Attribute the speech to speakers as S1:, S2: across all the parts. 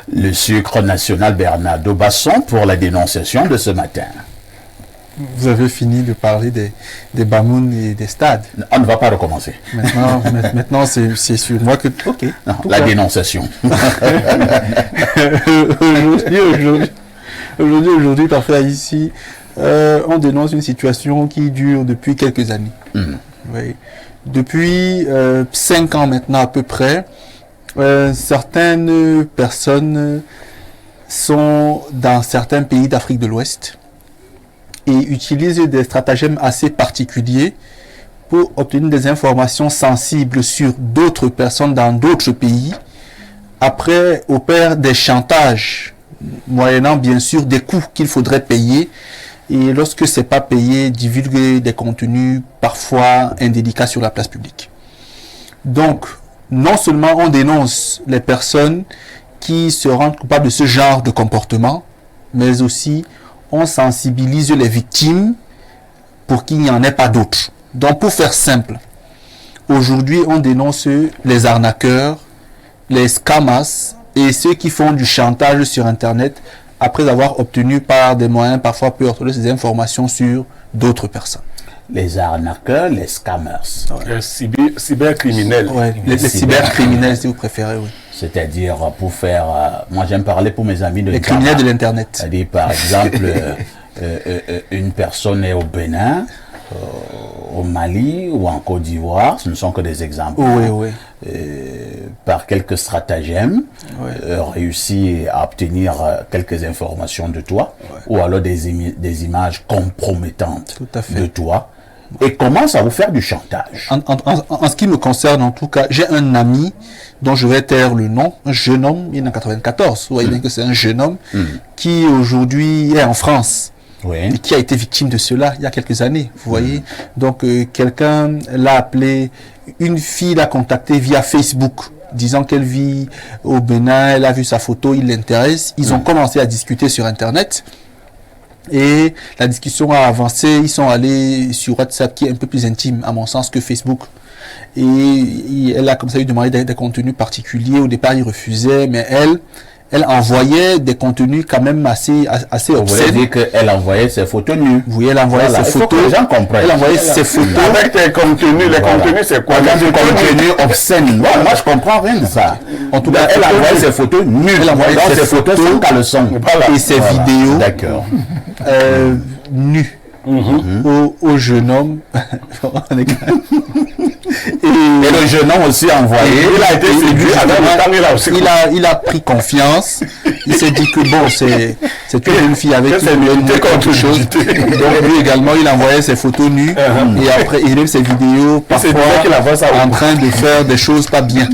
S1: Le sucre national Bernardo Basson pour la dénonciation de ce matin.
S2: Vous avez fini de parler des Bamoun et des stades.
S1: On ne va pas recommencer.
S2: Maintenant c'est sur moi que... Ok.
S1: Non, la dénonciation.
S2: Aujourd'hui, parfait, ici, on dénonce une situation qui dure depuis quelques années. Oui. Depuis 5 ans maintenant à peu près, certaines personnes sont dans certains pays d'Afrique de l'Ouest et utilisent des stratagèmes assez particuliers pour obtenir des informations sensibles sur d'autres personnes dans d'autres pays. Après, opèrent des chantages, moyennant bien sûr des coûts qu'il faudrait payer. Et lorsque ce n'est pas payé, divulguer des contenus parfois indélicats sur la place publique. Donc, non seulement on dénonce les personnes qui se rendent coupables de ce genre de comportement, mais aussi on sensibilise les victimes pour qu'il n'y en ait pas d'autres. Donc pour faire simple, aujourd'hui on dénonce les arnaqueurs, les scammers et ceux qui font du chantage sur Internet après avoir obtenu par des moyens parfois peu orthodoxes ces informations sur d'autres personnes.
S1: Les arnaqueurs, les scammers.
S3: Les cybercriminels.
S2: Ouais, les cybercriminels, si vous préférez, oui.
S1: C'est-à-dire pour faire... moi, j'aime parler pour mes amis de...
S2: Les criminels de l'Internet.
S1: C'est-à-dire, par exemple, une personne est au Bénin, au Mali ou en Côte d'Ivoire. Ce ne sont que des exemples.
S2: Oui, oui.
S1: Par quelques stratagèmes, réussit à obtenir quelques informations de toi, ou alors des images compromettantes de toi, et commence à vous faire du chantage.
S2: En ce qui me concerne, en tout cas, j'ai un ami dont je vais taire le nom, un jeune homme, il est en 94, vous voyez bien que c'est un jeune homme qui aujourd'hui est en France. Et qui a été victime de cela il y a quelques années, vous voyez. Donc, quelqu'un l'a appelé, une fille l'a contacté via Facebook, disant qu'elle vit au Bénin, elle a vu sa photo, il l'intéresse. Ils ont commencé à discuter sur Internet. Et la discussion a avancé, ils sont allés sur WhatsApp, qui est un peu plus intime, à mon sens, que Facebook. Et elle a comme ça lui demandé des contenus particuliers. Au départ, il refusait, mais elle envoyait des contenus quand même assez obscènes.
S1: Vous voulez dire qu'elle envoyait ses photos nues.
S2: Oui, elle envoyait ses photos. Il faut que
S1: les gens comprennent.
S2: Elle envoyait ses photos.
S3: Avec tes contenus, les contenus c'est quoi?
S1: Des contenus obscènes. Moi je comprends rien de ça.
S2: En tout cas,
S1: elle envoyait ses photos nues.
S2: Elle envoyait ses photos
S1: sans caleçon.
S2: Et ses vidéos.
S1: D'accord.
S2: Nues. Au jeune homme.
S1: Et le jeune homme aussi envoyé.
S3: Il a été séduit avec le temps,
S2: il a pris confiance. Il s'est dit que bon, c'est une jeune fille avec qui il
S3: y a quelque chose.
S2: Donc lui également, il envoyait ses photos nues. Et après, il aime ses vidéos parfois en train de faire des choses pas bien.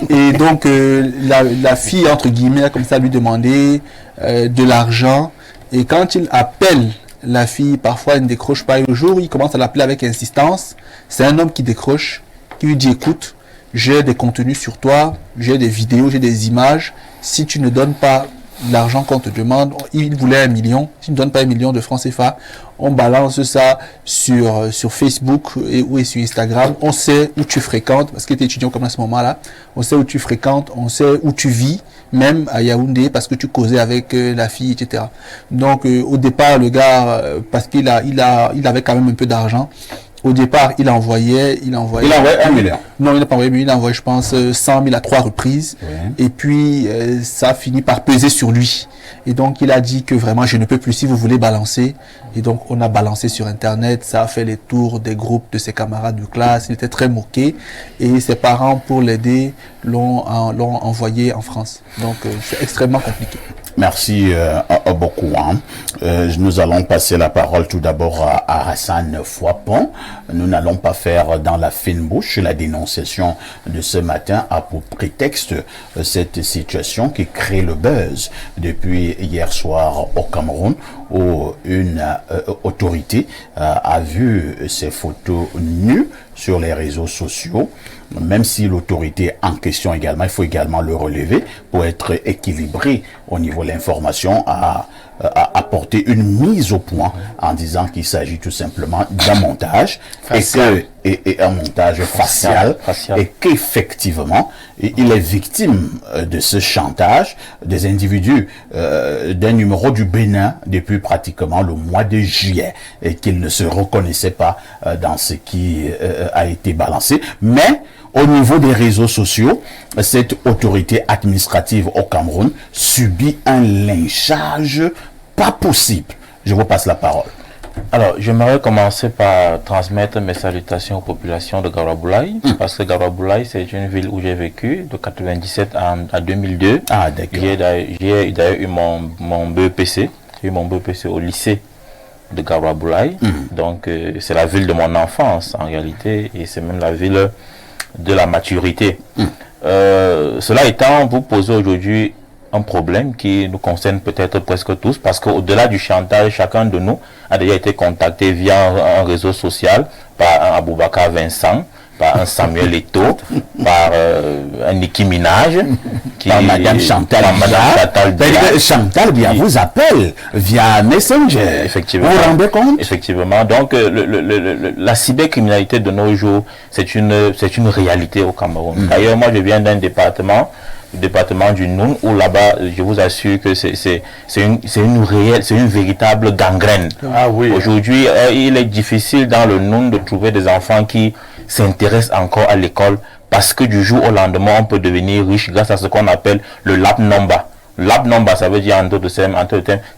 S2: Et donc, la fille, entre guillemets, a comme ça lui demandé de l'argent. Et quand il appelle la fille, parfois elle ne décroche pas. Et le jour où il commence à l'appeler avec insistance, c'est un homme qui décroche, qui lui dit: écoute, j'ai des contenus sur toi, j'ai des vidéos, j'ai des images. Si tu ne donnes pas l'argent qu'on te demande, il voulait 1 million. Si tu ne donnes pas 1 million de francs CFA, on balance ça sur Facebook et sur Instagram. On sait où tu fréquentes, parce qu'il était étudiant comme à ce moment-là. On sait où tu fréquentes, on sait où tu vis, même à Yaoundé, parce que tu causais avec la fille, etc. Donc, au départ, le gars, parce qu'il avait quand même un peu d'argent, au départ, il envoyait
S1: 1 million.
S2: Non, il n'a pas envoyé, mais il a envoyé, je pense, 100 000 à 3 reprises. Et puis, ça a fini par peser sur lui. Et donc, il a dit que vraiment, je ne peux plus si vous voulez balancer. Et donc, on a balancé sur Internet. Ça a fait les tours des groupes de ses camarades de classe. Il était très moqué. Et ses parents, pour l'aider, l'ont envoyé en France. Donc, c'est extrêmement compliqué.
S1: Merci beaucoup. Nous allons passer la parole tout d'abord à Hassan Fouapon. Nous n'allons pas faire dans la fine bouche la dénonciation de ce matin à pour prétexte cette situation qui crée le buzz depuis hier soir au Cameroun, où une autorité a vu ces photos nues sur les réseaux sociaux. Même si l'autorité en question également, il faut également le relever pour être équilibré au niveau de l'information, à apporter une mise au point en disant qu'il s'agit tout simplement d'un montage et que et un montage facial, et qu'effectivement, il est victime de ce chantage des individus d'un numéro du Bénin depuis pratiquement le mois de juillet, et qu'il ne se reconnaissait pas dans ce qui a été balancé. Mais au niveau des réseaux sociaux, cette autorité administrative au Cameroun subit un lynchage pas possible. Je vous passe la parole.
S4: Alors, j'aimerais commencer par transmettre mes salutations aux populations de Garoua-Boulaye, parce que Garoua-Boulaye, c'est une ville où j'ai vécu de 97 à 2002.
S1: Ah, d'accord.
S4: J'ai d'ailleurs eu mon BEPC. J'ai eu mon BEPC au lycée de Garoua-Boulaye. Donc, c'est la ville de mon enfance, en réalité, et c'est même la ville de la maturité. Cela étant, vous posez aujourd'hui un problème qui nous concerne peut-être presque tous, parce qu'au-delà du chantage, chacun de nous a déjà été contacté via un réseau social par un Aboubakar Vincent, par un Samuel Eto'o, par un Nicki Minaj,
S1: par Madame Chantal Biya. Chantal Biya vous appelle via Messenger.
S4: Effectivement.
S1: Vous vous rendez compte?
S4: Effectivement. Donc, la cybercriminalité de nos jours, c'est une réalité au Cameroun. D'ailleurs, moi, je viens d'un département, le département du Noun, où là-bas, je vous assure que c'est une véritable gangrène.
S3: Ah oui.
S4: Aujourd'hui, il est difficile dans le Noun de trouver des enfants qui s'intéressent encore à l'école, parce que du jour au lendemain, on peut devenir riche grâce à ce qu'on appelle le lap number. Lap number, ça veut dire en d'autres termes,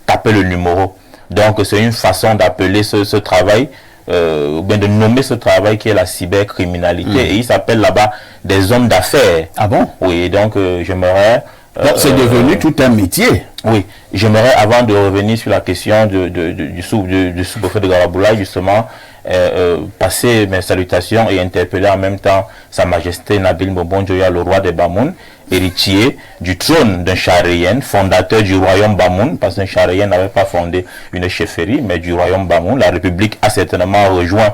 S4: taper le numéro. Donc, c'est une façon d'appeler ce travail, de nommer ce travail qui est la cybercriminalité. Et il s'appelle là-bas des hommes d'affaires.
S1: Ah bon?
S4: Oui, donc j'aimerais...
S1: Donc c'est devenu tout un métier.
S4: Oui, j'aimerais, avant de revenir sur la question du sous-préfet de Garoua-Boulaye, justement, passer mes salutations et interpeller en même temps Sa Majesté Nabil Mbombo Njoya, le roi des Bamoun, héritier du trône d'un Charien, fondateur du royaume Bamoun, parce qu'un Charien n'avait pas fondé une chefferie, mais du royaume Bamoun. La République a certainement rejoint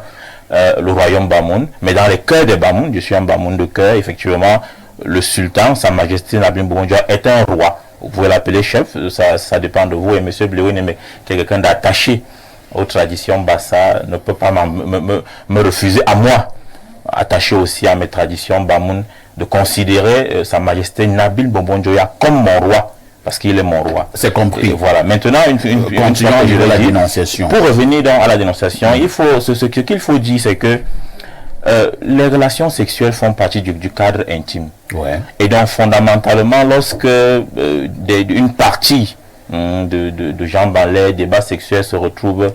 S4: le royaume Bamoun, mais dans les cœurs des Bamoun, je suis un Bamoun de cœur, effectivement, le sultan, Sa Majesté Nabil Mbombo Njoya, est un roi. Vous pouvez l'appeler chef, ça dépend de vous, et M. Blewin, mais quelqu'un d'attaché aux traditions Bassa ne peut pas me refuser à moi, attaché aussi à mes traditions Bamoun, de considérer Sa Majesté Nabil Mbombo Njoya comme mon roi, parce qu'il est mon roi.
S1: C'est compris.
S4: Et voilà. Maintenant,
S1: continuons de la dénonciation.
S4: Pour revenir à la dénonciation, ce qu'il faut dire, c'est que les relations sexuelles font partie du cadre intime.
S1: Ouais.
S4: Et donc, fondamentalement, lorsque une partie de gens dans les débats sexuels se retrouvent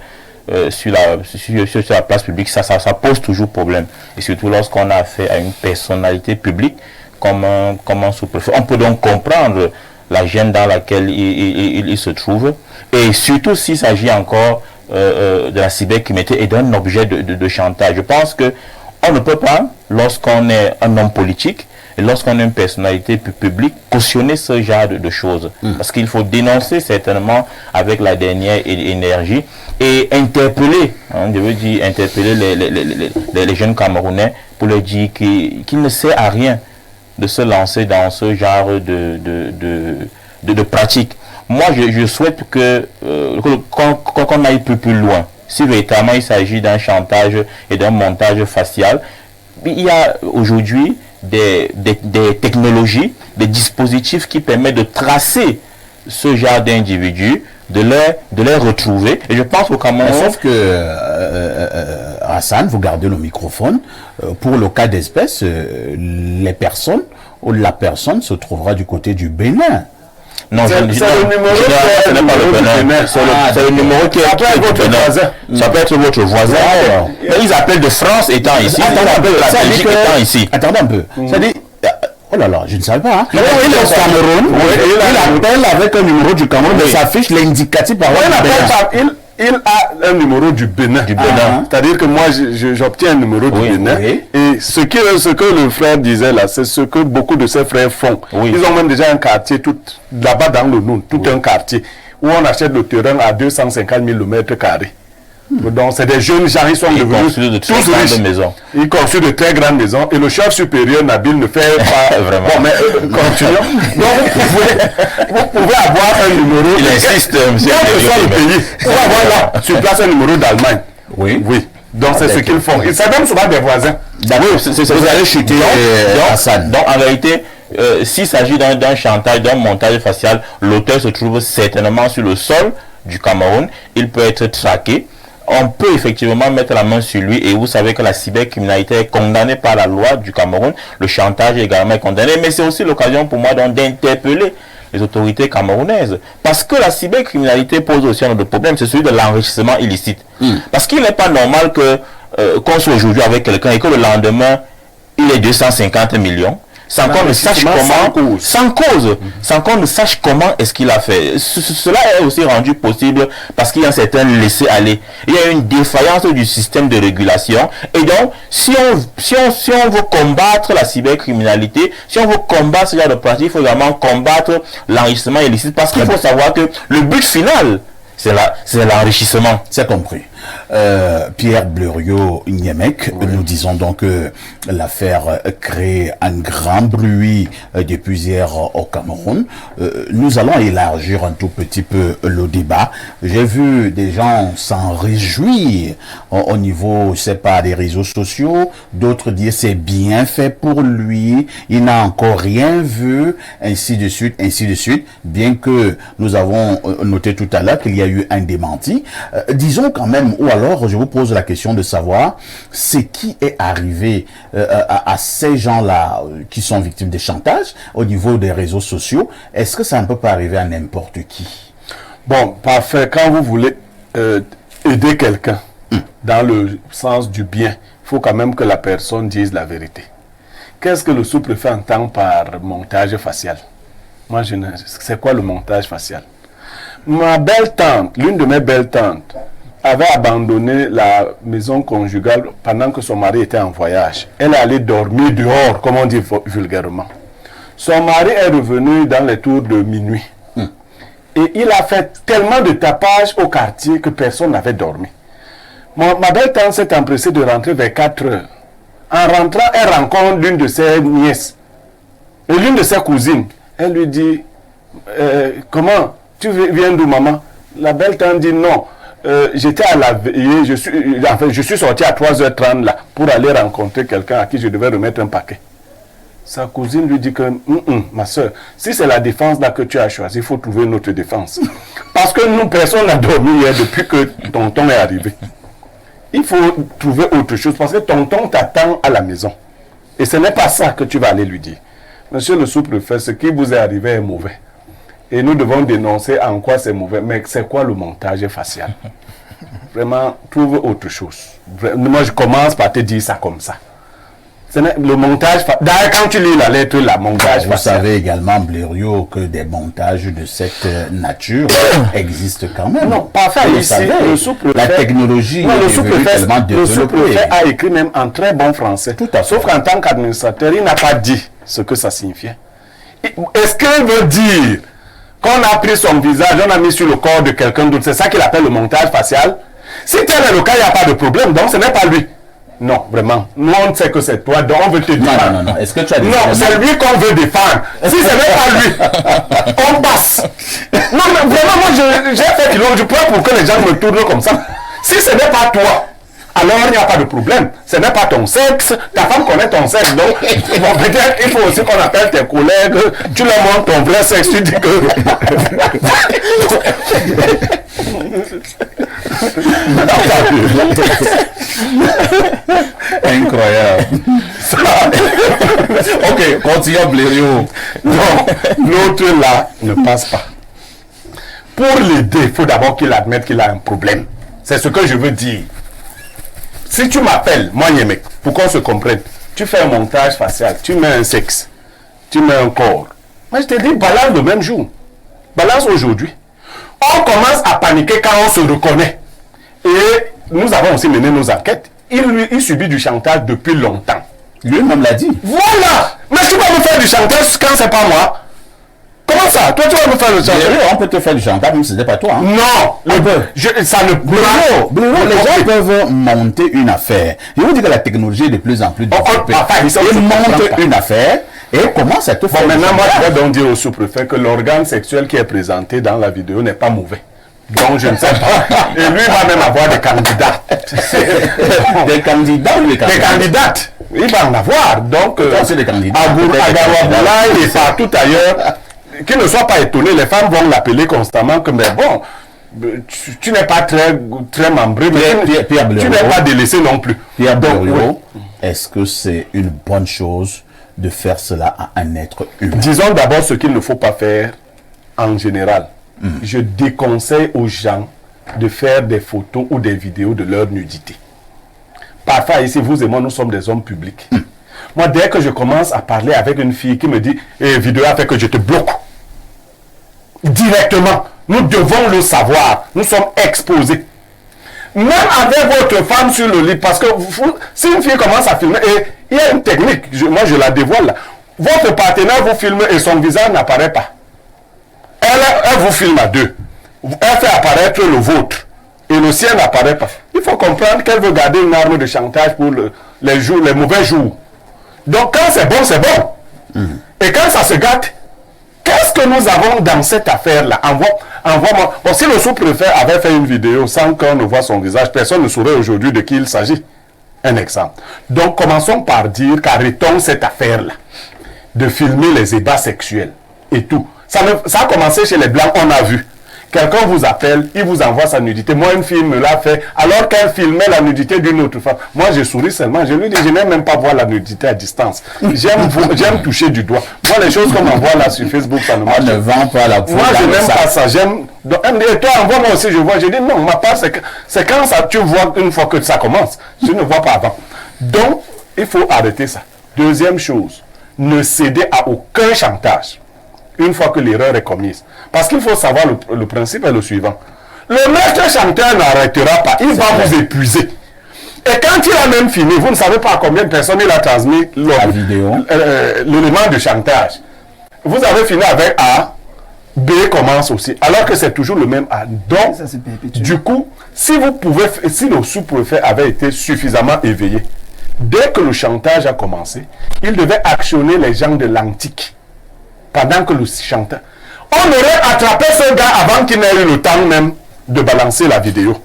S4: sur la place publique, ça pose toujours problème. Et surtout lorsqu'on a affaire à une personnalité publique comme un sous-préfet. On peut donc comprendre la gêne dans laquelle il se trouve. Et surtout s'il s'agit encore de la cybercriminalité et d'un objet de chantage. Je pense que on ne peut pas, lorsqu'on est un homme politique et lorsqu'on est une personnalité publique, cautionner ce genre de choses. Parce qu'il faut dénoncer certainement avec la dernière énergie et interpeller, je veux dire interpeller les jeunes Camerounais pour leur dire qu'il ne sert à rien de se lancer dans ce genre de pratique. Moi, je souhaite qu'on aille plus loin. Si véritablement il s'agit d'un chantage et d'un montage facial, il y a aujourd'hui des technologies, des dispositifs qui permettent de tracer ce genre d'individus, de les retrouver. Et je pense au Cameroun...
S1: Sauf que, Hassan, vous gardez le microphone. Pour le cas d'espèce, les personnes ou la personne se trouvera du côté du Bénin.
S4: Non,
S3: c'est le numéro
S4: ce n'est pas le Bénin. C'est le numéro qui est votre voisin. Ça peut être votre voisin. Mais ils appellent de France étant ici. Ils appellent de la Belgique étant ici.
S1: Attendez un peu. C'est-à-dire, oh là là, je ne savais pas. Hein. Il est au Cameroun. Il appelle avec un numéro du Cameroun, mais s'affiche l'indicatif par
S3: il a un numéro du Bénin. C'est-à-dire que moi, j'obtiens un numéro du Bénin.
S1: Oui.
S3: Et ce que le frère disait là, c'est ce que beaucoup de ses frères font.
S4: Oui.
S3: Ils ont même déjà un quartier là-bas dans le Noun, un quartier où on achète le terrain à 250 000 mètres carrés. Donc c'est des jeunes gens, ils sont devenus tous riches. Ils construisent de très grandes maisons et le chef supérieur Nabil ne fait pas
S4: vraiment.
S3: Bon, mais continuons. Donc vous pouvez avoir un numéro.
S4: Il insiste, monsieur.
S3: Quel que soit le pays, vous pouvez avoir là sur place un numéro d'Allemagne.
S1: Oui.
S3: Oui. Donc c'est ce qu'ils font. C'est même souvent des voisins.
S1: Vous allez chuter Hassan.
S4: Donc en réalité, s'il s'agit d'un chantage, d'un montage facial, l'auteur se trouve certainement sur le sol du Cameroun. Il peut être traqué. On peut effectivement mettre la main sur lui, et vous savez que la cybercriminalité est condamnée par la loi du Cameroun. Le chantage également est condamné, mais c'est aussi l'occasion pour moi d'interpeller les autorités camerounaises. Parce que la cybercriminalité pose aussi un autre problème, c'est celui de l'enrichissement illicite. Parce qu'il n'est pas normal qu'on soit aujourd'hui avec quelqu'un et que le lendemain, il ait 250 millions. Sans qu'on ne sache comment, sans qu'on ne sache comment est-ce qu'il a fait. Cela est aussi rendu possible parce qu'il y a un certain laisser-aller. Il y a une défaillance du système de régulation. Et donc, si on veut combattre la cybercriminalité, si on veut combattre ce genre de pratique, il faut également combattre l'enrichissement illicite, parce qu'il faut savoir que le but final, c'est l'enrichissement.
S1: C'est compris. Pierre Bleriot-Niemek, nous disons donc que l'affaire crée un grand bruit depuis hier au Cameroun. Nous allons élargir un tout petit peu le débat. J'ai vu des gens s'en réjouir au niveau, je sais pas, des réseaux sociaux. D'autres dire c'est bien fait pour lui, il n'a encore rien vu, ainsi de suite, ainsi de suite. Bien que nous avons noté tout à l'heure qu'il y a eu un démenti. Disons quand même, ou alors je vous pose la question de savoir c'est qui est arrivé à ces gens-là qui sont victimes de chantage au niveau des réseaux sociaux. Est-ce que ça ne peut pas arriver à n'importe qui?
S3: Bon, parfait. Quand vous voulez aider quelqu'un dans le sens du bien, il faut quand même que la personne dise la vérité. Qu'est-ce que le sous-préfet entend par montage facial? Moi, c'est quoi le montage facial? Ma belle-tante, l'une de mes belles-tantes, avait abandonné la maison conjugale pendant que son mari était en voyage. Elle est allée dormir dehors, comme on dit vulgairement. Son mari est revenu dans les tours de minuit. Et il a fait tellement de tapage au quartier que personne n'avait dormi. Ma belle-tante s'est empressée de rentrer vers 4 heures. En rentrant, elle rencontre l'une de ses nièces et l'une de ses cousines. Elle lui dit, comment, tu viens d'où, maman? La belle-tante dit non. J'étais à la veillée, je suis sorti à 3h30 là pour aller rencontrer quelqu'un à qui je devais remettre un paquet. Sa cousine lui dit que ma soeur, si c'est la défense là que tu as choisi, il faut trouver une autre défense. Parce que nous, personne n'a dormi hier depuis que tonton est arrivé. Il faut trouver autre chose parce que tonton t'attend à la maison. Et ce n'est pas ça que tu vas aller lui dire. Monsieur le sous-préfet, ce qui vous est arrivé est mauvais. Et nous devons dénoncer en quoi c'est mauvais. Mais c'est quoi le montage facial? Vraiment, trouve autre chose. Moi, je commence par te dire ça comme ça. Le montage... D'ailleurs, quand tu lis la lettre, la montage
S1: facial... Vous savez également, Bleriot, que des montages de cette nature existent quand même.
S3: Non, parfait. Ici, le sous-préfet...
S1: La technologie
S3: le sous-préfet a écrit même en très bon français.
S1: Tout à fait.
S3: Sauf qu'en tant qu'administrateur, il n'a pas dit ce que ça signifiait. Est-ce qu'il veut dire... Qu'on a pris son visage, on a mis sur le corps de quelqu'un d'autre, c'est ça qu'il appelle le montage facial? Si tel est le cas, il n'y a pas de problème, donc ce n'est pas lui. Non, vraiment. Nous, on sait que c'est toi, donc on veut te défendre.
S1: Non. Est-ce que tu as
S3: non, c'est lui qu'on veut défendre. Si ce n'est pas lui, on passe. Non, mais vraiment, moi, j'ai fait qu'il je prends pour que les gens me tournent comme ça. Si ce n'est pas toi, alors il n'y a pas de problème. Ce n'est pas ton sexe. Ta femme connaît ton sexe. Donc, bon, peut-être il faut aussi qu'on appelle tes collègues. Tu leur montres ton vrai sexe. Tu dis que...
S1: Incroyable. Ok, continuons, Bleriot.
S3: Non, l'autre là ne passe pas. Pour l'aider, il faut d'abord qu'il admette qu'il a un problème. C'est ce que je veux dire. Si tu m'appelles, moi Niemek, pour qu'on se comprenne, tu fais un montage facial, tu mets un sexe, tu mets un corps. Moi je te dis, balance le même jour. Balance aujourd'hui. On commence à paniquer quand on se reconnaît. Et nous avons aussi mené nos enquêtes. Il subit du chantage depuis longtemps.
S1: Lui-même l'a dit.
S3: Voilà! Mais tu vas me faire du chantage quand c'est pas moi? Comment ça? Toi, tu vas me faire le chantage?
S1: On peut te faire du chantage, même si ce n'est pas toi. Hein.
S3: Non! Ça ne peut
S1: pas. Les gens peuvent monter une affaire. Je vous dis que la technologie est de plus en plus développée. Ils montent une affaire et commencent à te faire.
S3: Maintenant, moi, je vais donc dire au sous-préfet que l'organe sexuel qui est présenté dans la vidéo n'est pas mauvais. Donc je ne sais pas. Et lui va même avoir des candidats.
S1: Des candidats ou des candidates?
S3: Des candidates. Il va en avoir. Donc,
S1: c'est des candidats.
S3: à Gawaboula et partout ailleurs, qu'ils ne soient pas étonnés, les femmes vont l'appeler constamment comme, mais bon, tu n'es pas très membré, mais tu n'es pas délaissé non plus.
S1: Pierre Blériot, est-ce que c'est une bonne chose de faire cela à un être humain?
S3: Disons d'abord ce qu'il ne faut pas faire en général. Je déconseille aux gens de faire des photos ou des vidéos de leur nudité. Parfois, ici, vous et moi, nous sommes des hommes publics. Moi, dès que je commence à parler avec une fille qui me dit vidéo a fait que je te bloque. Directement, nous devons le savoir. Nous sommes exposés. Même avec votre femme sur le lit, parce que si une fille commence à filmer, et il y a une technique, moi je la dévoile là. Votre partenaire vous filme et son visage n'apparaît pas. Elle vous filme à deux. Elle fait apparaître le vôtre. Et le sien n'apparaît pas. Il faut comprendre qu'elle veut garder une arme de chantage pour les mauvais jours. Donc quand c'est bon, c'est bon. Et quand ça se gâte, qu'est-ce que nous avons dans cette affaire-là? Envoie-moi. Bon, si le sous-préfet avait fait une vidéo sans qu'on ne voit son visage, personne ne saurait aujourd'hui de qui il s'agit. Un exemple. Donc commençons par dire qu'arrêtons cette affaire-là de filmer les ébats sexuels et tout. Ça a commencé chez les Blancs, on a vu. Quelqu'un vous appelle, il vous envoie sa nudité. Moi, une fille me l'a fait alors qu'elle filmait la nudité d'une autre femme. Moi, je souris seulement. Je lui dis, je n'aime même pas voir la nudité à distance. J'aime toucher du doigt. Moi, les choses qu'on m'envoie là sur Facebook, ça ne marche pas.
S1: On ne vend pas la peau.
S3: Moi, je n'aime pas ça. Et toi, envoie-moi aussi, je vois. Je dis, non, ma part, c'est quand ça, tu vois une fois que ça commence. Je ne vois pas avant. Donc, il faut arrêter ça. Deuxième chose, ne céder à aucun chantage une fois que l'erreur est commise. Parce qu'il faut savoir, le principe est le suivant. Le maître chanteur n'arrêtera pas, il va vous épuiser. Et quand il a même fini, vous ne savez pas à combien de personnes il a transmis
S1: la vidéo,
S3: l'élément de chantage. Vous avez fini avec A, B commence aussi, alors que c'est toujours le même A. Donc, du coup, si le sous-préfet avait été suffisamment éveillé, dès que le chantage a commencé, il devait actionner les gens de l'antique. Pendant que le chanteur, on aurait attrapé ce gars avant qu'il n'ait eu le temps même de balancer la vidéo.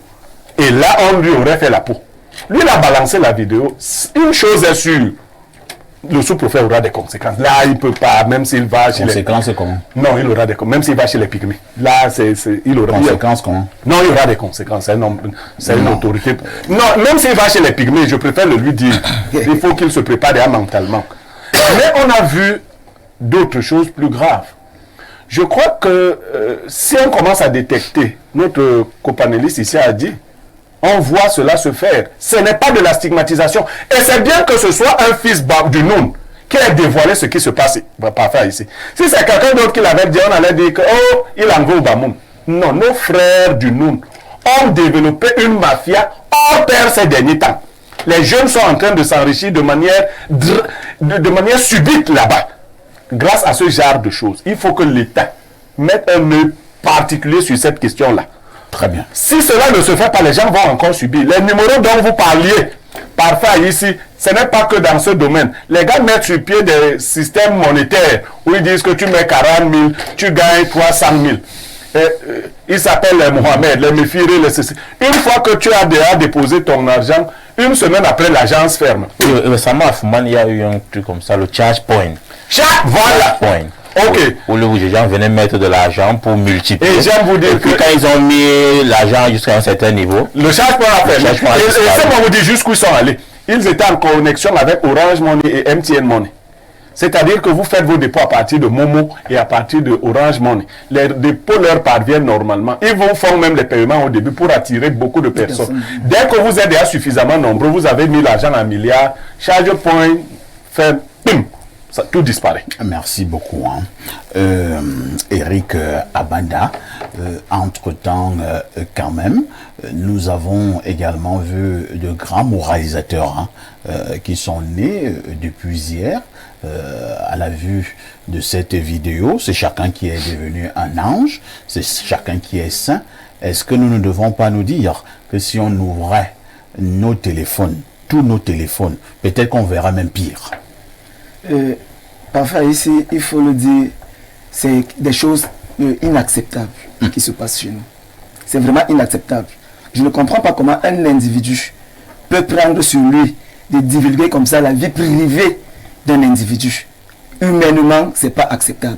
S3: Et là, on lui aurait fait la peau. Lui, il a balancé la vidéo. Une chose est sûre, le sous-préfet aura des conséquences. Là, il ne peut pas, même s'il va chez
S1: conséquences, comment?
S3: Non, il aura des conséquences. Même s'il va chez les pygmées. Là, il aura des
S1: conséquences. Comment?
S3: Non, il aura des conséquences. C'est une autorité. Non, même s'il va chez les pygmées, je préfère le lui dire. Il faut qu'il se prépare déjà mentalement. Mais on a vu d'autres choses plus graves. Je crois que si on commence à détecter, notre copanéliste ici a dit, on voit cela se faire. Ce n'est pas de la stigmatisation. Et c'est bien que ce soit un fils du Noun qui ait dévoilé ce qui se passe parfois ici. Si c'est quelqu'un d'autre qui l'avait dit, on allait dire que, oh, il en veut au Bamoun. Non, nos frères du Noun ont développé une mafia hors pair ces derniers temps. Les jeunes sont en train de s'enrichir de manière subite là-bas. Grâce à ce genre de choses, il faut que l'État mette un œil particulier sur cette question-là.
S1: Très bien.
S3: Si cela ne se fait pas, les gens vont encore subir. Les numéros dont vous parliez, parfois ici, ce n'est pas que dans ce domaine. Les gars mettent sur pied des systèmes monétaires où ils disent que tu mets 40 000, tu gagnes 300 000. Ils s'appellent les Mohamed, les Méfiré, les Cécile. Une fois que tu as déjà déposé ton argent, une semaine après, l'agence ferme.
S4: Récemment, à Fouman, il y a eu un truc comme ça, le charge point.
S3: Voilà. Ok.
S4: Où les gens venaient mettre de l'argent pour multiplier.
S3: Et j'aime vous dire
S4: que quand ils ont mis l'argent jusqu'à un certain niveau,
S3: le charge point a fait. Et c'est moi vous dire jusqu'où ils sont allés. Ils étaient en connexion avec Orange Money et MTN Money. C'est-à-dire que vous faites vos dépôts à partir de Momo et à partir de Orange Money. Les dépôts leur parviennent normalement. Ils vous font même les paiements au début pour attirer beaucoup de personnes. Dès que vous êtes déjà suffisamment nombreux, vous avez mis l'argent en milliards, charge point, fait, bim, ça, tout disparaît.
S1: Merci beaucoup. Eric Abanda, entre-temps, quand même, nous avons également vu de grands moralisateurs qui sont nés depuis hier. À la vue de cette vidéo, c'est chacun qui est devenu un ange, c'est chacun qui est saint. Est-ce que nous ne devons pas nous dire que si on ouvrait nos téléphones, tous nos téléphones, peut-être qu'on verra même pire?
S5: Parfois ici, il faut le dire, c'est des choses inacceptables qui se passent chez nous. c'est vraiment inacceptable. Je ne comprends pas comment un individu peut prendre sur lui de divulguer comme ça la vie privée d'un individu. Humainement, c'est pas acceptable.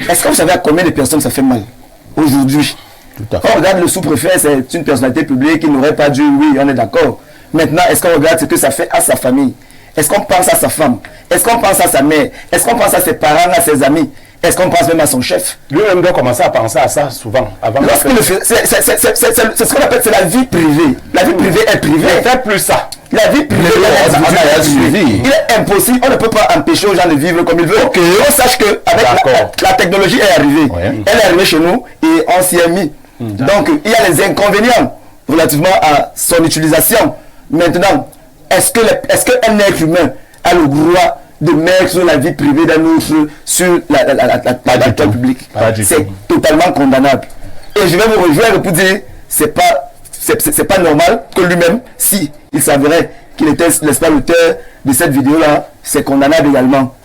S5: Est-ce que vous savez à combien de personnes ça fait mal aujourd'hui? On regarde le sous-préfet, c'est une personnalité publique, il n'aurait pas dû, oui, on est d'accord. Maintenant, est-ce qu'on regarde ce que ça fait à sa famille? Est-ce qu'on pense à sa femme? Est-ce qu'on pense à sa mère? Est-ce qu'on pense à ses parents, à ses amis? Est-ce qu'on pense même à son chef?
S3: Lui-même doit commencer à penser à ça souvent.
S5: Lorsqu'il le fait, c'est ce qu'on appelle, c'est la vie privée. La vie privée est privée.
S3: Ne faites plus ça.
S5: La vie privée est suivie. Il est impossible, on ne peut pas empêcher aux gens de vivre comme ils veulent. On sache que avec la technologie est arrivée. Elle est arrivée chez nous et on s'y est mis. Donc il y a les inconvénients relativement à son utilisation. Maintenant, est-ce qu'un être humain a le droit de mettre sur la vie privée d'un autre sur la publique? C'est totalement condamnable. Et je vais vous rejoindre pour dire c'est pas normal que lui-même, si il s'avérait qu'il était, n'est-ce pas, l'auteur de cette vidéo-là, c'est condamnable également.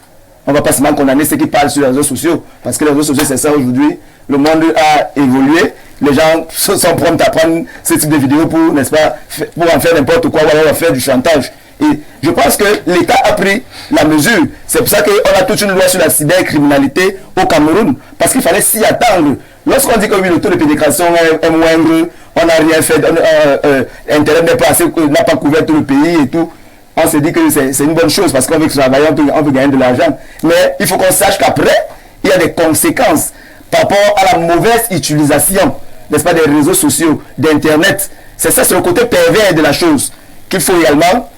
S5: On ne va pas seulement condamner ceux qui parlent sur les réseaux sociaux, parce que les réseaux sociaux, c'est ça aujourd'hui. Le monde a évolué. Les gens sont prompts à prendre ce type de vidéos pour, n'est-ce pas, pour en faire n'importe quoi, ou alors faire du chantage. Et je pense que l'État a pris la mesure. C'est pour ça qu'on a toute une loi sur la cybercriminalité au Cameroun, parce qu'il fallait s'y attendre. Lorsqu'on dit que oui, le taux de pénétration est moindre, on n'a rien fait, Internet n'a pas couvert tout le pays et tout, on s'est dit que c'est une bonne chose parce qu'on veut travailler, on veut gagner de l'argent. Mais il faut qu'on sache qu'après, il y a des conséquences par rapport à la mauvaise utilisation, n'est-ce pas, des réseaux sociaux, d'Internet. C'est ça, c'est le côté pervers de la chose qu'il faut également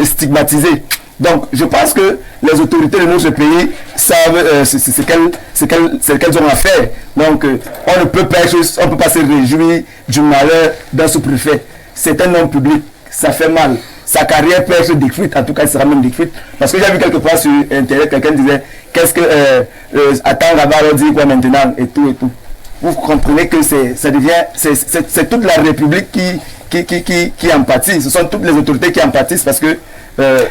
S5: stigmatiser. Donc, je pense que les autorités de notre pays savent ce qu'elles ont à faire. Donc, on ne peut pas se réjouir du malheur d'un sous-préfet. C'est un homme public, ça fait mal. Sa carrière peut être détruite, en tout cas, elle sera même détruite. Parce que j'ai vu quelque part sur Internet, quelqu'un disait, qu'est-ce que attends là-bas, on dit quoi maintenant, et tout, et tout. Vous comprenez que c'est toute la République qui en pâtit. Ce sont toutes les autorités qui en pâtissent parce que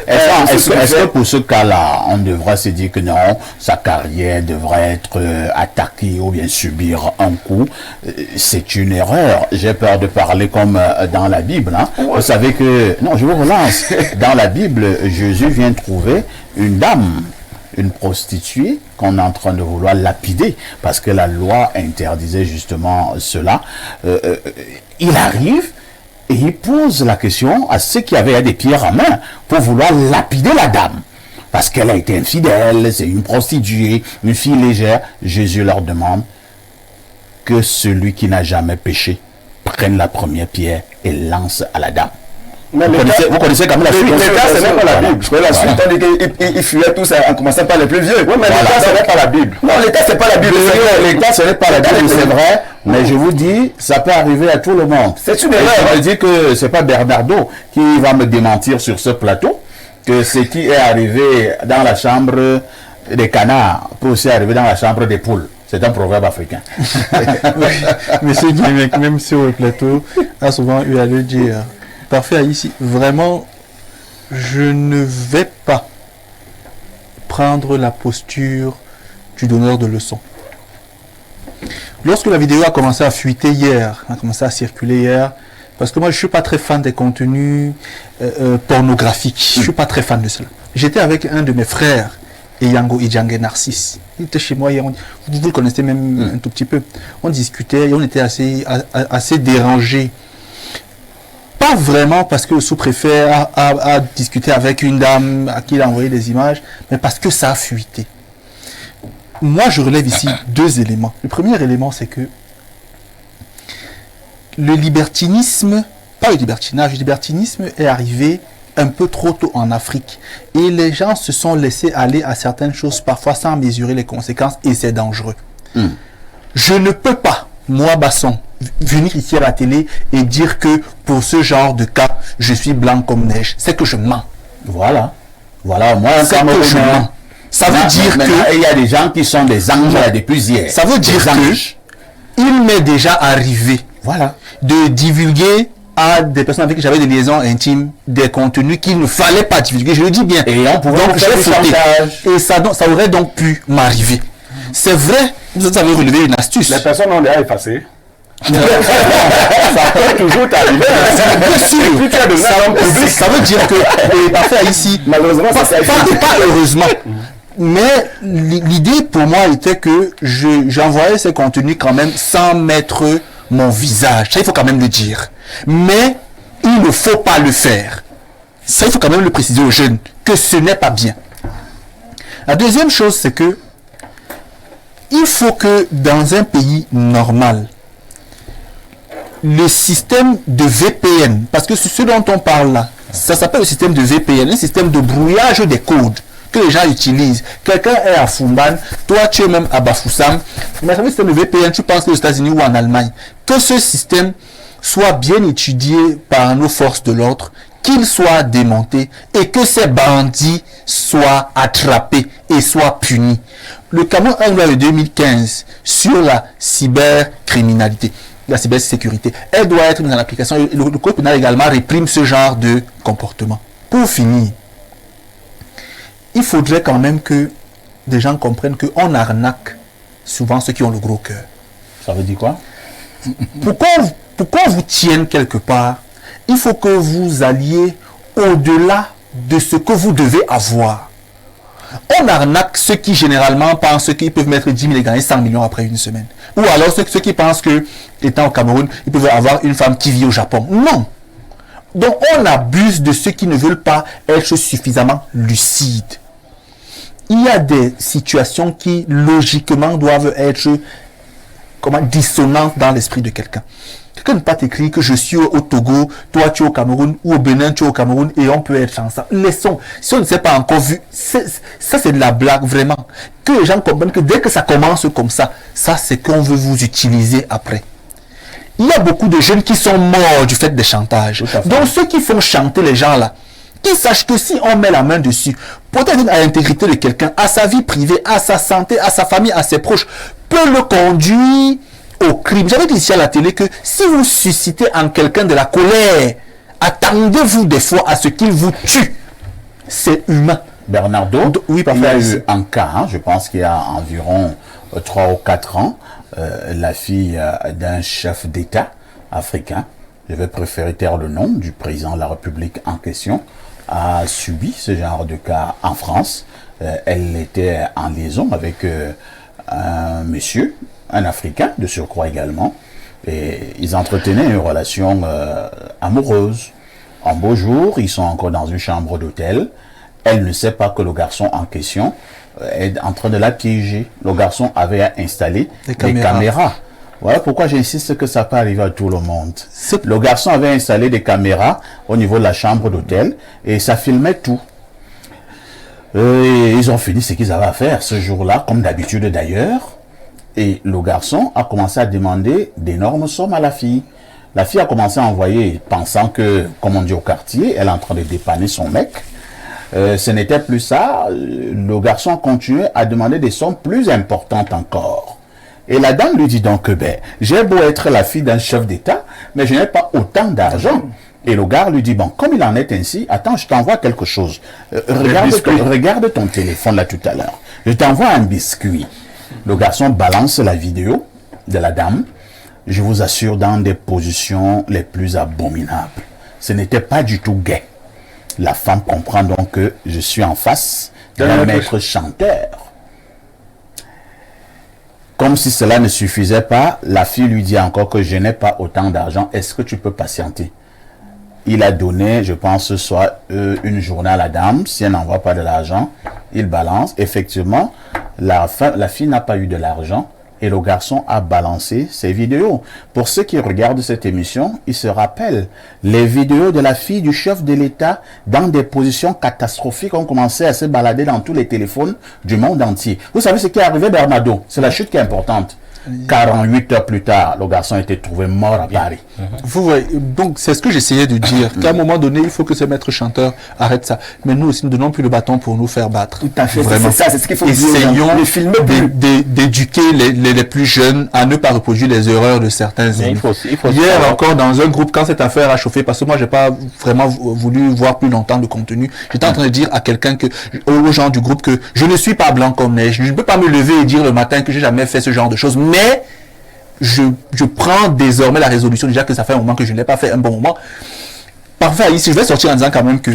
S1: est-ce que pour ce cas-là, on devrait se dire que non, sa carrière devrait être attaquée ou bien subir un coup? C'est une erreur. J'ai peur de parler comme dans la Bible. Hein. Vous savez que... Non, je vous relance. Dans la Bible, Jésus vient trouver une dame, une prostituée qu'on est en train de vouloir lapider parce que la loi interdisait justement cela. Il arrive et il pose la question à ceux qui avaient des pierres à main pour vouloir lapider la dame. Parce qu'elle a été infidèle, c'est une prostituée, une fille légère. Jésus leur demande que celui qui n'a jamais péché prenne la première pierre et lance à la dame.
S5: Mais
S1: vous connaissez quand même la suite.
S5: L'État, ce n'est pas la Bible. La suite, on dit qu'ils fuyaient tous en commençant par les plus vieux.
S3: Oui, mais l'État, ce n'est pas la Bible.
S5: Non, l'État, ce n'est pas la Bible.
S1: L'État, ce n'est pas la Bible, c'est vrai. Mais je vous dis, ça peut arriver à tout le monde.
S5: C'est une erreur.
S1: Je dis que c'est pas Bernardo qui va me démentir sur ce plateau, que ce qui est arrivé dans la chambre des canards peut aussi arriver dans la chambre des poules. C'est un proverbe africain.
S2: Monsieur Guillemec, même sur le plateau, a souvent eu à le dire. Parfait, ici, vraiment, je ne vais pas prendre la posture du donneur de leçons. Lorsque la vidéo a commencé à fuiter hier, a commencé à circuler hier, parce que moi je ne suis pas très fan des contenus pornographiques, je ne suis pas très fan de cela. J'étais avec un de mes frères, Eyango Idjangue Narcisse. Il était chez moi hier, vous le connaissez même un tout petit peu. On discutait et on était assez dérangés. Pas vraiment parce que le sous-préfet a discuté avec une dame à qui il a envoyé des images, mais parce que ça a fuité. Moi, je relève ici deux éléments. Le premier élément, c'est que le libertinisme, pas le libertinage, le libertinisme est arrivé un peu trop tôt en Afrique. Et les gens se sont laissés aller à certaines choses, parfois sans mesurer les conséquences, et c'est dangereux. Je ne peux pas, moi, Basson, venir ici à la télé et dire que pour ce genre de cas, je suis blanc comme neige. C'est que je mens.
S1: Voilà. Voilà, moi,
S2: c'est que je mens. Ça veut dire que...
S1: Il y a des gens qui sont des anges depuis hier.
S2: Ça veut dire que il m'est déjà arrivé de divulguer à des personnes avec qui j'avais des liaisons intimes, des contenus qu'il ne fallait pas divulguer. Je le dis bien.
S1: Et on pouvait
S2: donc j'ai fauté. Et ça aurait donc pu m'arriver. C'est vrai, vous avez relevé une astuce.
S3: Les personnes ont déjà effacé. Ça peut toujours t'arriver.
S2: Ça veut dire que, parfait ici,
S5: malheureusement,
S2: pas heureusement. Mais l'idée pour moi était que j'envoyais ces contenus quand même sans mettre mon visage. Ça, il faut quand même le dire. Mais il ne faut pas le faire. Ça, il faut quand même le préciser aux jeunes, que ce n'est pas bien. La deuxième chose, c'est que il faut que dans un pays normal, le système de VPN, parce que ce dont on parle là, ça s'appelle le système de VPN, un système de brouillage des codes que les gens utilisent. Quelqu'un est à Fumban, toi tu es même à Bafoussam, mais le système de VPN, tu penses aux États-Unis ou en Allemagne, que ce système soit bien étudié par nos forces de l'ordre, qu'il soit démonté et que ces bandits soient attrapés et soient punis. Le Cameroun a une loi de 2015 sur la cybercriminalité, la cybersécurité. Elle doit être mise en application. Le code pénal également réprime ce genre de comportement. Pour finir, il faudrait quand même que des gens comprennent qu'on arnaque souvent ceux qui ont le gros cœur.
S1: Ça veut dire quoi?
S2: Pourquoi vous tienne quelque part? Il faut que vous alliez au-delà de ce que vous devez avoir. On arnaque ceux qui généralement pensent qu'ils peuvent mettre 10 000 et gagner 100 millions après une semaine. Ou alors ceux qui pensent que, étant au Cameroun, ils peuvent avoir une femme qui vit au Japon. Non. Donc on abuse de ceux qui ne veulent pas être suffisamment lucides. Il y a des situations qui, logiquement, doivent être dissonantes dans l'esprit de quelqu'un. Quelqu'un ne peut pas t'écrire que je suis au Togo, toi tu es au Cameroun, ou au Bénin tu es au Cameroun, et on peut être ensemble. Laissons. Si on ne s'est pas encore vu, ça c'est de la blague, vraiment. Que les gens comprennent que dès que ça commence comme ça c'est qu'on veut vous utiliser après. Il y a beaucoup de jeunes qui sont morts du fait des chantages. Donc ceux qui font chanter les gens là, qu'ils sachent que si on met la main dessus, peut-être à l'intégrité de quelqu'un, à sa vie privée, à sa santé, à sa famille, à ses proches, peut le conduire au crime. J'avais dit ici à la télé que si vous suscitez en quelqu'un de la colère, attendez-vous des fois à ce qu'il vous tue. C'est humain.
S1: Bernardo,
S2: oui,
S1: il y a eu un cas, je pense qu'il y a environ 3 ou 4 ans, la fille d'un chef d'État africain, je vais préférer taire le nom du président de la République en question, a subi ce genre de cas en France. Elle était en liaison avec un monsieur, un Africain de surcroît également, et ils entretenaient une relation amoureuse. Un beau jour, ils sont encore dans une chambre d'hôtel. Elle ne sait pas que le garçon en question est en train de la piéger. Le garçon avait installé des caméras. Voilà pourquoi j'insiste que ça peut arriver à tout le monde. Le garçon avait installé des caméras au niveau de la chambre d'hôtel et ça filmait tout. Et ils ont fini ce qu'ils avaient à faire ce jour-là, comme d'habitude d'ailleurs. Et le garçon a commencé à demander d'énormes sommes à la fille. La fille a commencé à envoyer, pensant que, comme on dit au quartier, elle est en train de dépanner son mec. Ce n'était plus ça. Le garçon continuait à demander des sommes plus importantes encore. Et la dame lui dit donc, j'ai beau être la fille d'un chef d'État, mais je n'ai pas autant d'argent. Et le gars lui dit, bon, comme il en est ainsi, attends, je t'envoie quelque chose. Regarde ton téléphone là tout à l'heure. Je t'envoie un biscuit. Le garçon balance la vidéo de la dame, je vous assure, dans des positions les plus abominables. Ce n'était pas du tout gai. La femme comprend donc que je suis en face d'un maître chanteur. Comme si cela ne suffisait pas, la fille lui dit encore que je n'ai pas autant d'argent. Est-ce que tu peux patienter? Il a donné, je pense, soit une journée à la dame. Si elle n'envoie pas de l'argent, il balance. Effectivement, la fille n'a pas eu de l'argent et le garçon a balancé ses vidéos. Pour ceux qui regardent cette émission, ils se rappellent les vidéos de la fille du chef de l'État dans des positions catastrophiques ont commencé à se balader dans tous les téléphones du monde entier. Vous savez ce qui est arrivé, Bernardo? C'est la chute qui est importante. 48 heures plus tard, le garçon a été trouvé mort à Paris.
S2: Vous voyez, donc c'est ce que j'essayais de dire, qu'à un moment donné, il faut que ce maître chanteur arrête ça. Mais nous aussi, ne donnons plus le bâton pour nous faire battre.
S5: Tout à fait,
S2: vraiment.
S5: c'est ça, c'est ce qu'il faut
S2: Essayons d'éduquer les plus jeunes à ne pas reproduire les erreurs de certains aînés. Hier encore, dans un groupe, quand cette affaire a chauffé, parce que moi, j'ai pas vraiment voulu voir plus longtemps de contenu, j'étais en train de dire à quelqu'un aux gens du groupe que je ne suis pas blanc comme neige, je ne peux pas me lever et dire le matin que j'ai jamais fait ce genre de choses, mais je prends désormais la résolution, déjà que ça fait un moment que je ne l'ai pas fait, un bon moment. Parfait, ici, je vais sortir en disant quand même que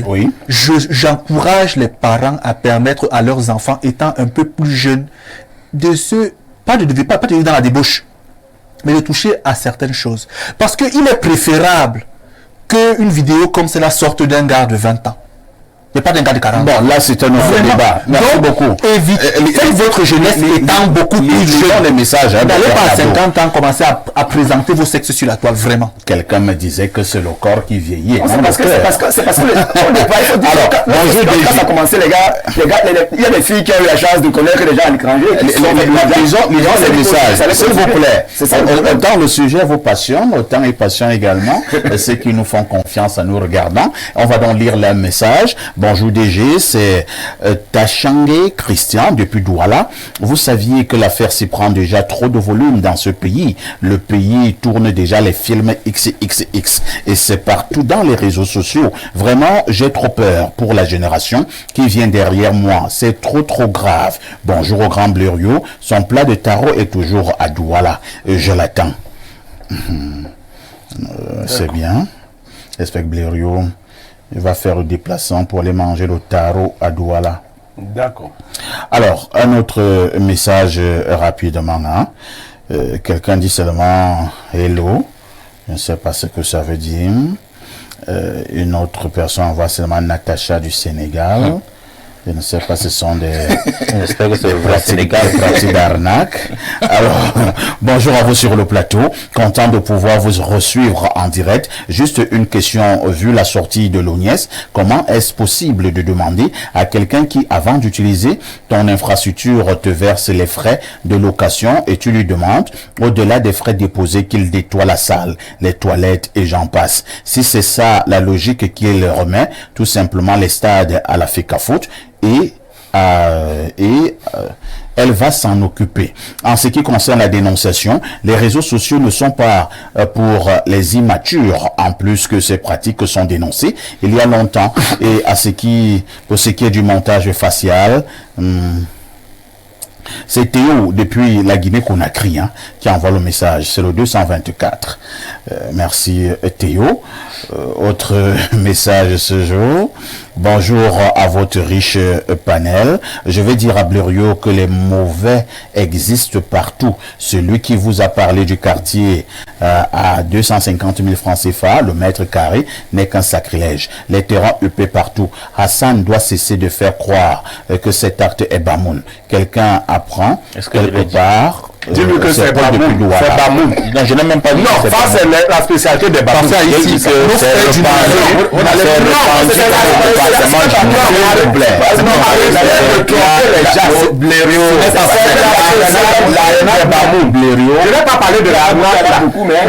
S2: j'encourage les parents à permettre à leurs enfants, étant un peu plus jeunes, pas de vivre dans la débauche, mais de toucher à certaines choses. Parce qu'il est préférable qu'une vidéo comme cela sorte d'un gars de 20 ans. Mais pas d'un gars de 40 ans.
S1: Bon, là, c'est un autre débat. Merci beaucoup.
S2: Faites votre jeunesse étant beaucoup plus jeune.
S1: Les messages.
S2: N'allez pas à 50 ans commencer à présenter vos sexes sur la toile, vraiment.
S1: Quelqu'un me disait que c'est le corps qui vieillit.
S5: C'est parce que quand ça a commencé, les gars, il y a des filles qui ont eu la chance de connaître les gens à l'étranger.
S1: Lisons les messages, s'il vous plaît. Autant le sujet vous passionne, autant il passionne également ceux qui nous font confiance en nous regardant. On va donc lire leurs messages. Bonjour DG, c'est Tachangé Christian depuis Douala. Vous saviez que l'affaire s'y prend déjà trop de volume dans ce pays. Le pays tourne déjà les films XXX et c'est partout dans les réseaux sociaux. Vraiment, j'ai trop peur pour la génération qui vient derrière moi. C'est trop grave. Bonjour au grand Blériot. Son plat de taro est toujours à Douala. Je l'attends. C'est bien. J'espère que Blériot... il va faire le déplacement pour aller manger le taro à Douala.
S3: D'accord.
S1: Alors, un autre message rapidement. Hein. Quelqu'un dit seulement « hello ». Je ne sais pas ce que ça veut dire. Une autre personne envoie seulement « Natacha du Sénégal ». Je ne sais pas, ce sont des
S4: j'espère que c'est le vrai
S1: pratiques d'arnaque. Alors, bonjour à vous sur le plateau. Content de pouvoir vous resuivre en direct. Juste une question, vu la sortie de l'ONIES, comment est-ce possible de demander à quelqu'un qui, avant d'utiliser ton infrastructure, te verse les frais de location et tu lui demandes, au-delà des frais déposés, qu'il nettoie la salle, les toilettes et j'en passe. Si c'est ça la logique qu'il remet, tout simplement les stades à la FECAFOOT, et elle va s'en occuper. En ce qui concerne la dénonciation, les réseaux sociaux ne sont pas pour les immatures, en plus que ces pratiques sont dénoncées il y a longtemps. Et pour ce qui est du montage facial, c'est Théo depuis la Guinée-Conakry qui envoie le message. C'est le 224. Merci Théo. Autre message ce jour. Bonjour à votre riche panel. Je vais dire à Blériot que les mauvais existent partout. Celui qui vous a parlé du quartier à 250 000 francs CFA, le mètre carré, n'est qu'un sacrilège. Les terrains huppés partout. Hassan doit cesser de faire croire que cet acte est bamoun. Quelqu'un apprend quelque part.
S3: Dis-lui que c'est Bamoun. C'est Bamoun.
S4: Non, je n'ai même pas dit.
S3: Non, ça c'est la spécialité des Bamoun.
S4: Ça ici, c'est
S3: je n'ai pas parlé de la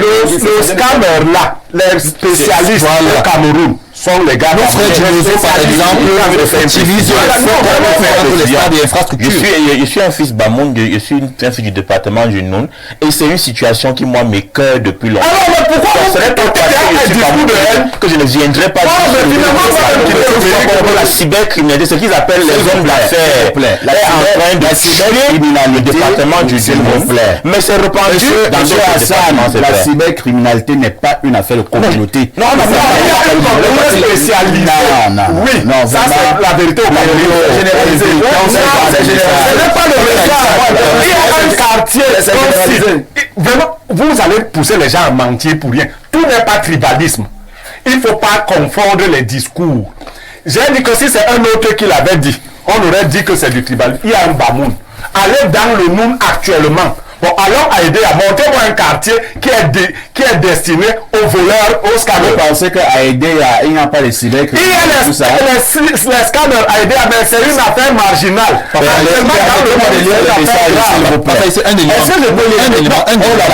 S3: le scammer là, les spécialistes au Cameroun sont les gars.
S2: Nos frères du réseau, par exemple, utilisent les infrastructures.
S4: Je suis un fils Bamoun, je suis un fils du département du Noun, et c'est une situation qui, moi, m'écoeure depuis longtemps.
S3: Alors, mais pourquoi vous serez
S4: que je ne viendrai pas la cybercriminalité, ce qu'ils appellent les hommes d'affaires, est en train de tuer le département du Noun. Mais c'est répandu dans ce département.
S1: La cybercriminalité n'est pas une affaire de communauté.
S3: Non, spécialisé.
S1: Non,
S3: ça c'est la vérité au Cameroun. C'est généralisé. Ce n'est pas le message. Il y a un quartier. Vraiment, vous allez pousser les gens à mentir pour rien. Tout n'est pas tribalisme. Il ne faut pas confondre les discours. J'ai dit que si c'est un autre qui l'avait dit, on aurait dit que c'est du tribalisme. Il y a un Bamoun. Allez dans le Noun actuellement. Bon, allons aider à monter un quartier qui est destiné aux voleurs, aux scammers.
S1: Vous pensez qu'à aider, il n'y a pas les cyber.
S3: Il y a les scammers à aider, mais c'est une affaire marginale.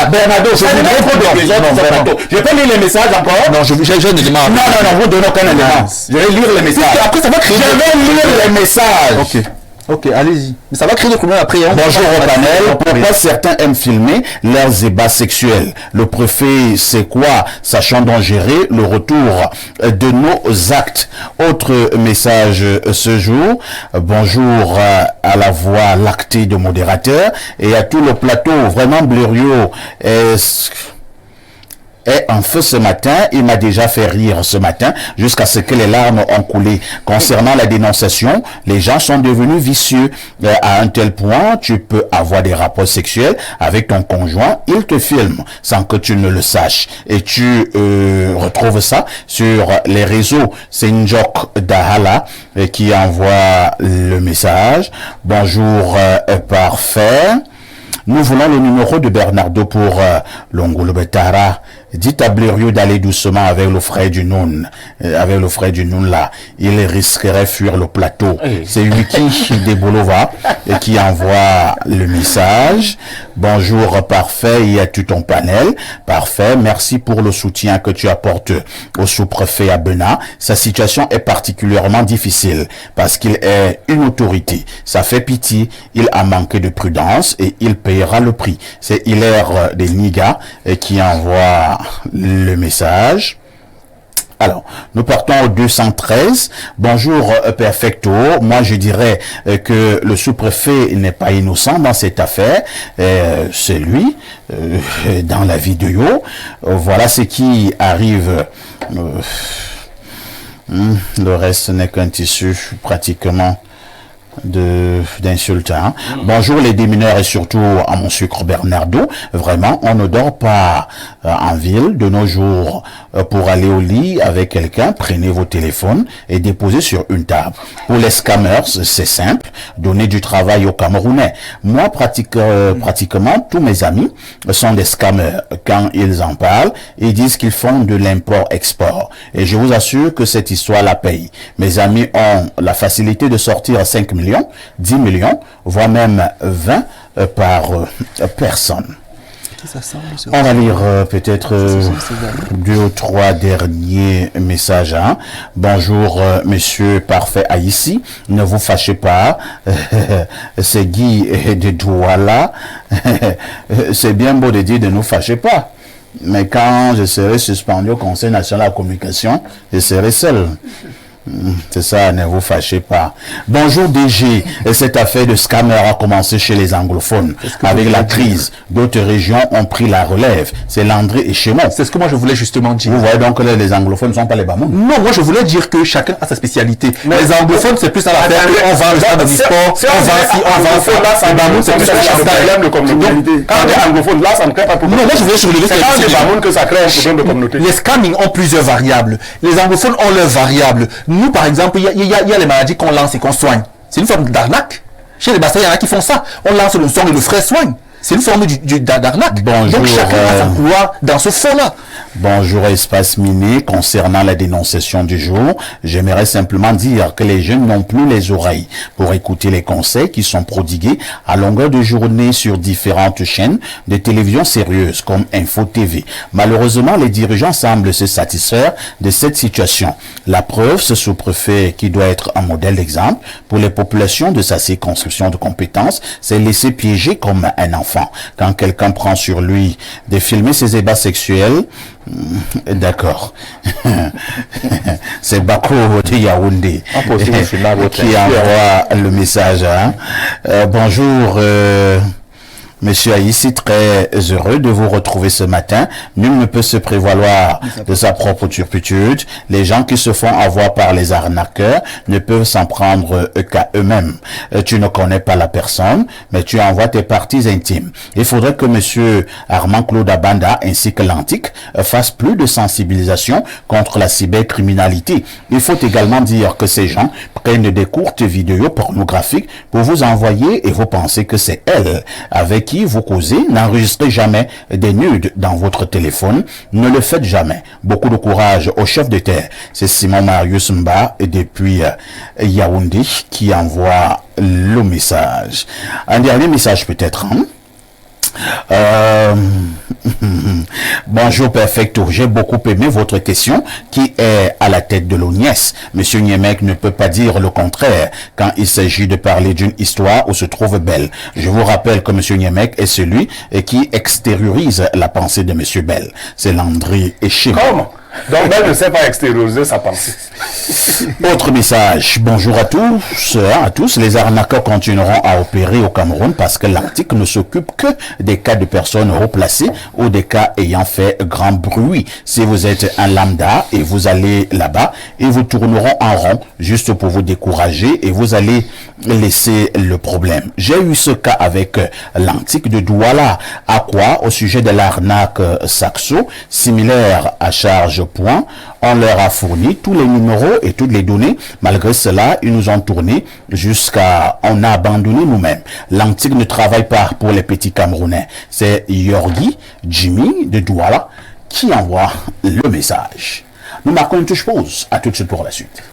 S1: Bernardo, je peux lire les messages encore?
S2: Non, j'ai un élément.
S1: Non, vous donnez aucun élément. Je vais lire les messages.
S2: Après, ça va créer.
S1: Je vais lire les messages.
S2: Ok. Ok, allez-y. Mais ça va créer des problèmes après. Hein.
S1: Bonjour au panel. Pourquoi certains aiment filmer leurs ébats sexuels? Le préfet, c'est quoi? Sachant donc gérer le retour de nos actes. Autre message ce jour. Bonjour à la voix lactée de modérateur et à tout le plateau. Vraiment, Blériot est en feu ce matin. Il m'a déjà fait rire ce matin jusqu'à ce que les larmes ont coulé. Concernant la dénonciation, les gens sont devenus vicieux à un tel point, tu peux avoir des rapports sexuels avec ton conjoint, il te filme sans que tu ne le saches et tu retrouves ça sur les réseaux. C'est une joke d'Ahala qui envoie le message. Bonjour, parfait. Nous voulons le numéro de Bernardo pour Longolo Betara. Dites à Blériot d'aller doucement avec le frère du Noun. Avec le frère du Noun là. Il risquerait fuir le plateau. C'est Wiki de Bolova qui envoie le message. Bonjour, parfait. Y a-tu ton panel? Parfait. Merci pour le soutien que tu apportes au sous-préfet à Bena. Sa situation est particulièrement difficile parce qu'il est une autorité. Ça fait pitié. Il a manqué de prudence et il payera le prix. C'est Hilaire des Niga qui envoie le message. Alors, nous partons au 213. Bonjour, Perfecto. Moi, je dirais que le sous-préfet n'est pas innocent dans cette affaire. C'est lui, dans la vidéo. Voilà ce qui arrive. Le reste n'est qu'un tissu pratiquement d'insultes. Hein. Bonjour les démineurs et surtout à mon sucre Bernardo. Vraiment, on ne dort pas en ville de nos jours. Pour aller au lit avec quelqu'un, prenez vos téléphones et déposez sur une table. Pour les scammers, c'est simple, donner du travail aux Camerounais. Moi, pratiquement, tous mes amis sont des scammers. Quand ils en parlent, ils disent qu'ils font de l'import-export. Et je vous assure que cette histoire la paye. Mes amis ont la facilité de sortir 5 millions, 10 millions, voire même 20 par personne. On va lire peut-être 2 ou 3 derniers messages. Hein. Bonjour, monsieur parfait Haïti. Ne vous fâchez pas. C'est Guy de Douala. C'est bien beau de dire de nous fâcher pas. Mais quand je serai suspendu au Conseil national de la communication, je serai seul. C'est ça, ne vous fâchez pas. Bonjour DG, cette affaire de scammer a commencé chez les anglophones. Avec la crise, d'autres régions ont pris la relève. C'est Landré et Chémont.
S2: C'est ce que moi je voulais justement dire.
S1: Vous voyez donc que les anglophones ne sont pas les Bamouns.
S2: Non, moi je voulais dire que chacun a sa spécialité. Mais les anglophones c'est plus à l'affaire, on vend le stade du sport, on vend ci, on vend ça. Les Bamouns c'est plus à
S3: problème de communauté. Quand les anglophones, là ça ne crée pas de problème.
S2: Non, moi je voulais soulever
S3: c'est quand les Bamouns que ça crée un problème de communauté.
S2: Les scamming ont plusieurs variables. Les anglophones ont leurs variables. Nous, par exemple, il y a les maladies qu'on lance et qu'on soigne. C'est une forme d'arnaque. Chez les Bastins, il y en a qui font ça. On lance le soin et le frère soigne. C'est une forme d'arnaque.
S1: Bonjour,
S2: donc chacun a sa gloire dans ce fond-là.
S1: Bonjour Espace Miné, concernant la dénonciation du jour, j'aimerais simplement dire que les jeunes n'ont plus les oreilles pour écouter les conseils qui sont prodigués à longueur de journée sur différentes chaînes de télévision sérieuses comme Info TV. Malheureusement, les dirigeants semblent se satisfaire de cette situation. La preuve, ce sous-préfet qui doit être un modèle d'exemple pour les populations de sa circonscription de compétences, s'est laissé piéger comme un enfant. Quand quelqu'un prend sur lui de filmer ses ébats sexuels, d'accord. C'est Bako de Yaoundé qui envoie le message. Hein. Bonjour, Monsieur Haïti, très heureux de vous retrouver ce matin. Nul ne peut se prévaloir de sa propre turpitude. Les gens qui se font avoir par les arnaqueurs ne peuvent s'en prendre qu'à eux-mêmes. Tu ne connais pas la personne, mais tu envoies tes parties intimes. Il faudrait que Monsieur Armand Claude Abanda ainsi que l'Antique fassent plus de sensibilisation contre la cybercriminalité. Il faut également dire que ces gens prennent des courtes vidéos pornographiques pour vous envoyer et vous pensez que c'est elles avec qui vous causez. N'enregistrez jamais des nudes dans votre téléphone. Ne le faites jamais. Beaucoup de courage au chef de terre. C'est Simon Marius Mba et depuis Yaoundé qui envoie le message. Un dernier message peut-être. Hein? Bonjour Perfecto, j'ai beaucoup aimé votre question qui est à la tête de l'ONIES. Monsieur Niemek ne peut pas dire le contraire quand il s'agit de parler d'une histoire où se trouve Bell. Je vous rappelle que Monsieur Niemek est celui qui extériorise la pensée de Monsieur Bell. C'est Landry Echim.
S3: Comment? Donc Bell ne sait pas extérioriser sa pensée.
S1: Autre message. Bonjour à tous. Les arnaqueurs continueront à opérer au Cameroun parce que l'article ne s'occupe que des cas de personnes haut placées ou des cas ayant fait grand bruit. Si vous êtes un lambda et vous allez là-bas, ils vous tourneront en rond juste pour vous décourager et vous allez laisser le problème. J'ai eu ce cas avec l'antique de Douala. À quoi? Au sujet de l'arnaque Saxo, similaire à Charge Point, on leur a fourni tous les numéros et toutes les données. Malgré cela, ils nous ont tourné jusqu'à... On a abandonné nous-mêmes. L'antique ne travaille pas pour les petits Camerounais. C'est Yorgi, Jimmy de Douala qui envoie le message. Nous marquons une touche pause. À tout de suite pour la suite.